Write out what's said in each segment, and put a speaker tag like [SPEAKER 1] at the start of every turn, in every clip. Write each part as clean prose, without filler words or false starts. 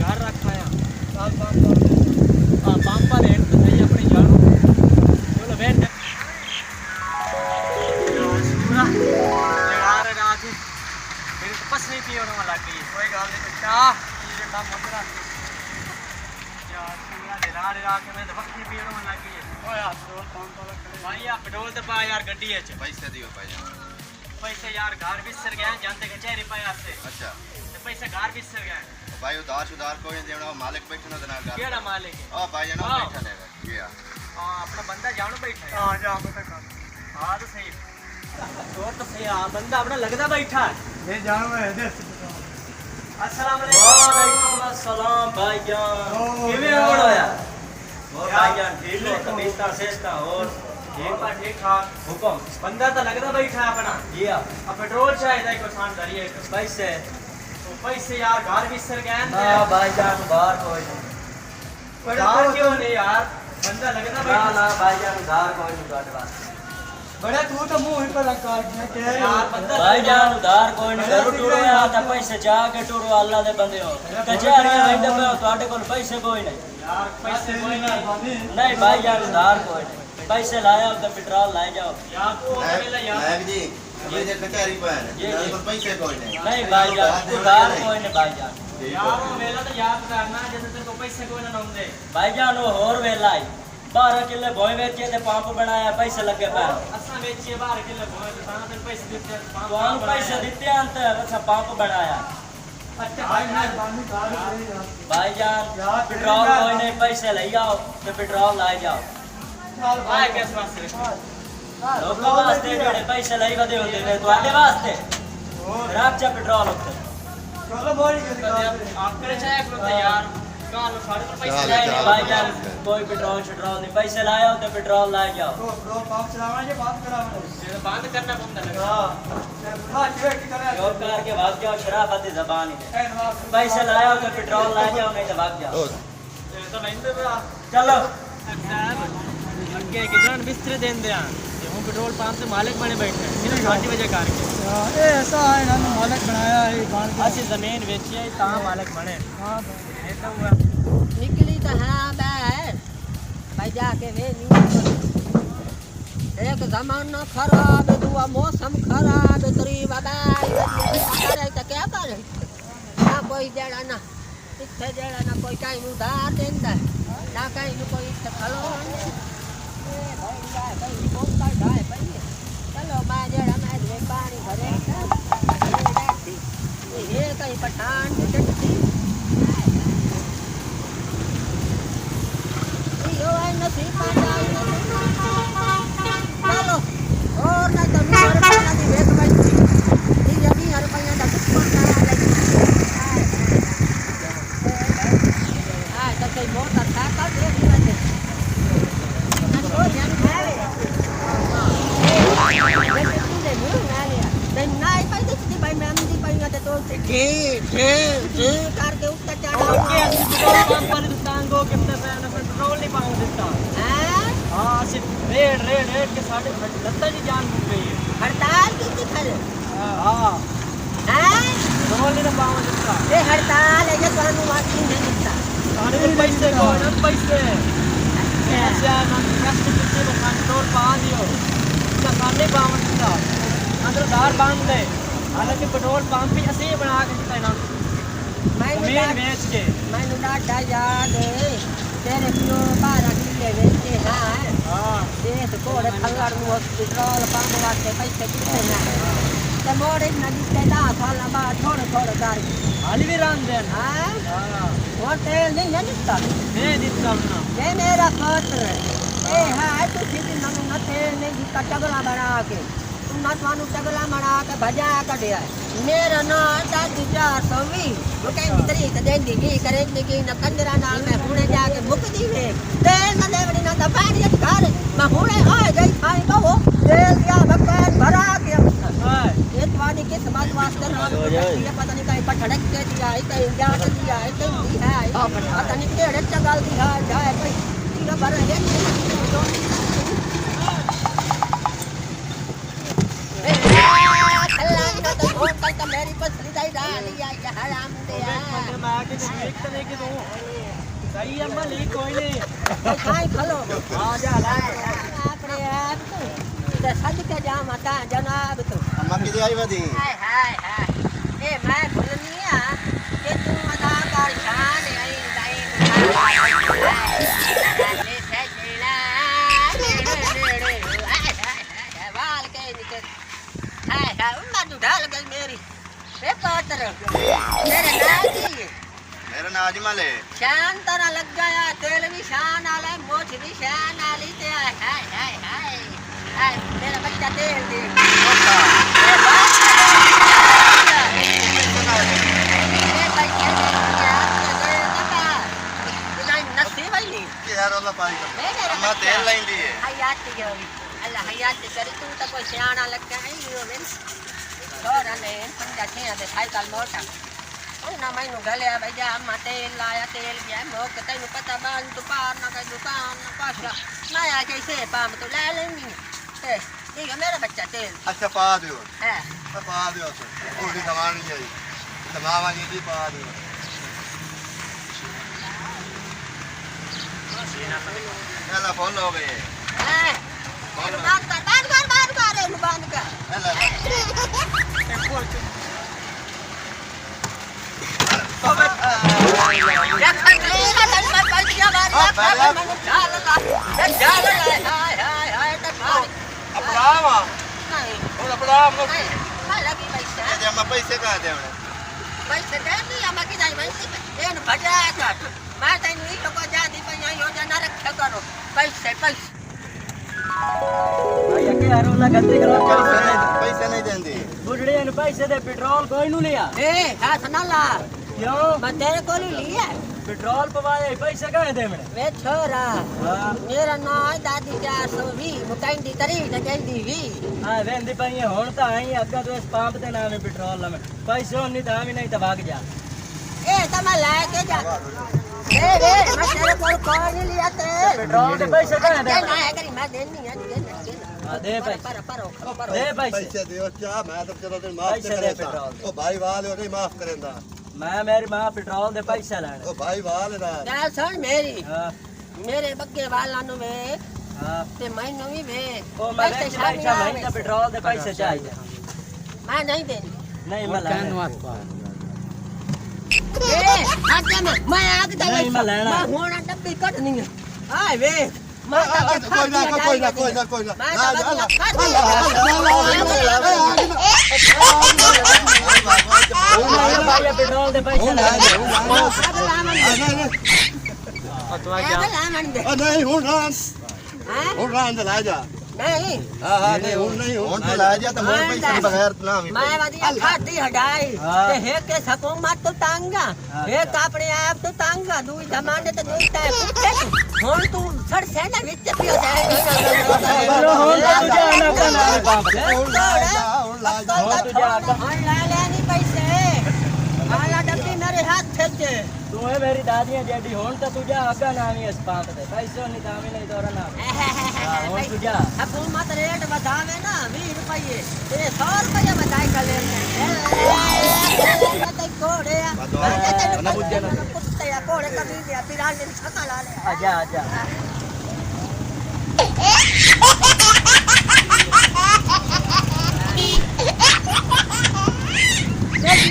[SPEAKER 1] घर रखा है साल पापा ने तो सही अपने जानो चलो बैठ पूरा यार रात मेरी तपस नहीं पी होने लग गई कोई गल नहीं बेटा ये काम मत कर यार पूरा दिलाड़ रात में तो वक्त पी होने लग गई ओए यार पेट्रोल पंप वाला भाई यार पेट्रोल तो पा यार गड्डी है
[SPEAKER 2] पैसे दियो भाई
[SPEAKER 1] पैसे यार घर बिसर गए जानते कचहरी पाया से
[SPEAKER 2] अच्छा
[SPEAKER 1] पैसे घर बिसर गए
[SPEAKER 2] भाई उधार सुधार कोई देना मालिक बैठे ना देना घर
[SPEAKER 1] केड़ा मालिक है
[SPEAKER 2] ओ भाई जानो बैठा है ये
[SPEAKER 1] हां अपना बंदा जानो बैठा है हां जा बेटा कर हां तो सही तो सही हां बंदा अपना लगदा बैठा है ये जानो है दे अस्सलाम वालेकुम अस्सलाम भाईजान किवे होया भाईजान ठीक हो तबीयत सेस्ता और ठीक ठाक हुक्म बंदा तो लगदा बैठा है अपना जी अब पेट्रोल चाहिए को सान करिए पैसे तो पैसे यार घर बिसर गए हां भाईजान बाहर कोई नहीं घर क्यों नहीं यार बंदा लगदा बैठा ना भाईजान घर कोई नहीं काट वास्ते बड़ा तू तो मुंह ही पर लगा के यार बंदा भाईजान उधार कोई नहीं घर टूरो या तो पैसे जाके टूरो अल्लाह दे बंदे हो कचहरी में पे ਤੁਹਾਡੇ ਕੋਲ पैसे कोई नहीं यार पैसे कोई नहीं भाईजान उधार कोई नहीं पैसे लाया तो पेट्रोल ले जाओ यार तू मेला यार
[SPEAKER 2] जी ये जे कचहरी पे है ये पैसे कोई नहीं
[SPEAKER 1] भाईजान उधार कोई नहीं भाईजान यार वो मेला तो याद करना जैसे तेरे को पैसे कोई ना होंगे भाईजान वो और वेला आई 12 किले भोय बेचे थे पंप बनाया पैसे लगे पे असा बेचे 12 किले भोय तो ताना तेरे पैसे देते पंप पैसे देते अंत अच्छा पंप बनाया अच्छा भाईजान पेट्रोल कोई नहीं पैसे ले आओ तो पेट्रोल ले जाओ आए किस वास्ते लोगों वास्ते जेड़े पैसे लाई कदे होंदे ने ਤੁਹਾਡੇ वास्ते राख जा पेट्रोल उत्ते चलो बोली आपके चाहे को यार काल सारे तो पैसे लाए नहीं भाईजान कोई पेट्रोल छट्रोल नहीं पैसे लाए हो तो पेट्रोल ला जाओ तो पेट्रोल पंप चलाना ये बात कराना ये बंद करना पड़ता है हां हां चेक करे जॉब करके भाग जाओ शराफत ज़बान ही पैसे लाए हो तो पेट्रोल ला जाओ नहीं तो भाग जाओ ये तो नहीं चलो अगे किसान बिस्तर देन दे हम पेट्रोल पंप से मालिक बने बैठे हैं सिर्फ 8 बजे करके ए ऐसा है ना मालिक बनाया है ऐसी जमीन बेची है ता मालिक बने हां ऐसा हुआ
[SPEAKER 3] निकली तो हां बाहर भाई जाके वे एक जमाना खराब दुआ मौसम खराब तरी बाबा करे तो क्या करे ना कोई देड़ा ना इत्थे देड़ा ना कोई काई उधार देंदा ना काई कोई खलो चलो मैं जरा मैं पानी भरे ये कहीं पठान चलो और ना तो मेरे पाना दी वेक भाई ये अभी हर पाया दा कुछ पता आ तो कोई बहुत अच्छा का देख लेते ना जान भाई then naik pai tu di pai mem di pai ngata tu de करके ऊपर चढ़ा
[SPEAKER 1] ओके पेट्रोल पंप वाले दुकान को कितने पैसे पेट्रोल नहीं पाऊं देता
[SPEAKER 3] हां
[SPEAKER 1] हां सिर्फ रेड के साढ़े लगता जी जान बुझ गई है
[SPEAKER 3] हड़ताल की फल
[SPEAKER 1] हां
[SPEAKER 3] हां
[SPEAKER 1] पेट्रोल नहीं पाऊं देता
[SPEAKER 3] ये हड़ताल है ये कानून वाकी नहीं देता
[SPEAKER 1] साढ़े पैसे को ना पैसे अच्छा ना कष्ट कितने को पेट्रोल पा दियो इसका सामने पाऊं देता अंदर दार बांध दे हालांकि पेट्रोल पंप भी ऐसे ही बना के देता है ना मैं बेच के
[SPEAKER 3] मैंने डाटा याद तेरे पियो 12 किले बेचे हैं हां देख कोड़े खल्लड़ में पेट्रोल पंप वास्ते पैसे कितने हैं ते मोड़े नदी से 10 साल बाद थोड़े कर
[SPEAKER 1] हाली भी रान दे
[SPEAKER 3] हां वो तेल नहीं देता
[SPEAKER 1] दे देता ना
[SPEAKER 3] ये मेरा पुत्र ए हां तू सीधी ननु न तेल नहीं दिता चगला बना के ना थानू टगला मना के भजा कढिया मेरा ना दादी 420 वो कहीं तरीक देंदी की करेंदी की न कंजरा नाल में हुणे जाके मुक दी वे तेल न देवड़ी ना दबाड़ी घर मैं हुणे आ गई खाई बहु तेल दिया भगवान भरा के ये तुम्हारी किस बात वास्ते ना ये पता नहीं कहीं पठड़क के दिया है कहीं जाट दिया है कहीं दी है पता नहीं केड़े चगल दी है जाए भाई तीन भर है तो मेरी पसली दाई डाली या हराम दे
[SPEAKER 1] मैं मैं कि ठीक तो नहीं कि तू सही है मली कोई नहीं
[SPEAKER 3] खाई खलो
[SPEAKER 1] आ जा ला
[SPEAKER 3] अपने आप तो ते सद के जा माता जनाब तो
[SPEAKER 2] अम्मा की आई वदी
[SPEAKER 3] हाय हाय हाय ए मैं भूलनी है कि तू अदाकार शान आई दाई ले से चला वाल के निकल हाय हाय उम्मा तू ढाल गई मेरी ए पात्र मेरे नाम की
[SPEAKER 2] मेरा नाम अजमल है
[SPEAKER 3] शान तारा लग गया तेल भी शान आला मोछ भी शान आली ते हाय हाय हाय हाय मेरा बच्चा तेल दे ए बात ए भाई क्या नसीब है नहीं
[SPEAKER 2] कि यार वाला पाई कर अम्मा तेल लेंदी है
[SPEAKER 3] हयात की होगी अल्लाह हयात करे तू तो कोई सियाना लग गया है यो में और ने पंजा छे दे साइकिल मोटा ना मैनू गले भाई जा अम्मा तेल लाया तेल गया मोक तेन पता बाल तो पार ना का दुकान ना पासा ना आ कैसे पाम तो ले लेंगी ए ये मेरा बच्चा तेल
[SPEAKER 2] अच्छा पा दियो
[SPEAKER 3] है
[SPEAKER 2] पा दियो तो पूरी सामान नहीं आई तमाम नहीं दी पा दियो चला फोन हो गए
[SPEAKER 3] है बात कर रे बांध कर
[SPEAKER 2] चला अम्मा पैसे कहाँ दे
[SPEAKER 3] पैसे दे दी अम्मा की जाई मैं भजा कर मैं तैन नहीं को जादी पे योजना रखे करो पैसे पैसे
[SPEAKER 1] भैया के हरोला गलती करो
[SPEAKER 2] पैसे नहीं देंदी
[SPEAKER 1] बुढ़ड़े ने पैसे दे पेट्रोल कोई नु लिया
[SPEAKER 3] ए हाथ ना ला
[SPEAKER 1] क्यों
[SPEAKER 3] मैं तेरे को ही लिया
[SPEAKER 1] पेट्रोल पवाए पैसे कहाँ दे मेरे
[SPEAKER 3] वे छोरा
[SPEAKER 1] हां
[SPEAKER 3] मेरा नाम है दादी 420 मुकैंदी तरी न कहंदी वी
[SPEAKER 1] हां वेंदी पई हुन ता आई अग्गा तो इस पंप ते नाम है पेट्रोल में पैसे नहीं ता भी नहीं ता भाग जा
[SPEAKER 3] ए तमा लाए के जा ए रे मैं तेरे को कोई नहीं लिया तेरे
[SPEAKER 1] पेट्रोल के पैसे कहाँ दे
[SPEAKER 3] ना है करी मैं देनी है
[SPEAKER 1] हां दे पैसे
[SPEAKER 3] पर
[SPEAKER 1] दे पैसे
[SPEAKER 2] पैसे दियो क्या मैं तो चलो दिन माफ
[SPEAKER 1] पैसे दे पेट्रोल
[SPEAKER 2] ओ भाई वाले नहीं माफ करेंदा
[SPEAKER 1] मैं मेरी मां पेट्रोल दे पैसे लेने
[SPEAKER 2] ओ भाई वाले ना
[SPEAKER 3] क्या सुन मेरी
[SPEAKER 1] हां
[SPEAKER 3] मेरे बग्गे वाला नु वे
[SPEAKER 1] हां
[SPEAKER 3] ते मैनू भी वे
[SPEAKER 1] ओ मैं पैसा महीना पेट्रोल दे पैसे चाहिए
[SPEAKER 3] मैं नहीं देनी
[SPEAKER 1] नहीं मैं लेना
[SPEAKER 3] ए आजा मैं आग दे
[SPEAKER 1] नहीं मैं लेना
[SPEAKER 3] मैं होना डब्बी कटनी है हाय वे
[SPEAKER 2] कोई ना
[SPEAKER 1] पेट्रोल दे पैसे
[SPEAKER 2] नहीं हूं ला जा
[SPEAKER 3] नहीं
[SPEAKER 2] हां नहीं हूं तो ला जा तो मोर पैसे बगैर ना
[SPEAKER 3] मैं वादी खाती हटाई ते हे के सकोमत तो तांगा हे अपने आप तो तांगा दुई जमाने तो दुई ता हुन तू सड़ से ना विच पियो जाए
[SPEAKER 1] हुन तुझे आना करना है बाप
[SPEAKER 3] हुन ला लेनी पैसे वाला डब्बी मेरे हाथ थे
[SPEAKER 1] तू है मेरी दादी जेडी हुन तो तुझे आगा ना आवी इस पंप ते पैसे नहीं दामी नहीं तोरा ना हुन तुझे
[SPEAKER 3] हुकूमत रेट बतावे ना 20 रुपये ते 100 रुपये बताई कर ले ते कोड़े ना बुझे ना कुत्ते या कोड़े कभी दिया पिरान ने छका ला ले
[SPEAKER 1] आजा आजा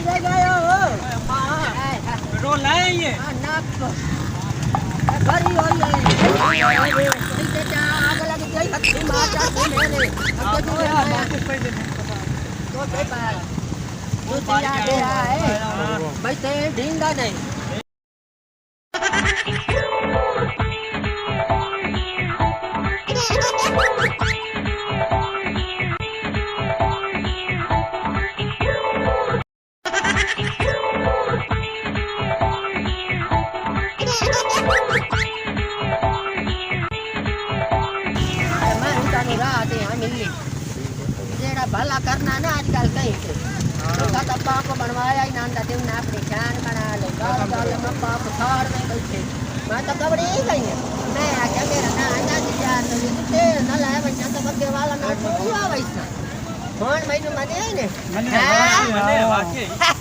[SPEAKER 3] ले गयो
[SPEAKER 1] पेट्रोल लाए ये
[SPEAKER 3] नाक भरी होई है ते जा आग लग गई हत्ती मार जा मैंने अब तो वापस पैसे तो पे पार तू तेरा दे है भाई ते ढींगा नहीं भला करना ना आजकल कहीं से तो पाप बनवाया ही नांदा तुम ना अपनी जान बना लो गाल में पाप फाड़ में बैठे मैं तो कबड़ी ही गई है मैं आके मेरा ना आना यार तो ये ते न लाए बच्चा तो बग्गे वाला ना हुआ वैसा ਹੁਣ ਮੈਨੂੰ ਮੰਨਿਆ ਹੀ ਨੇ
[SPEAKER 1] મને વાકે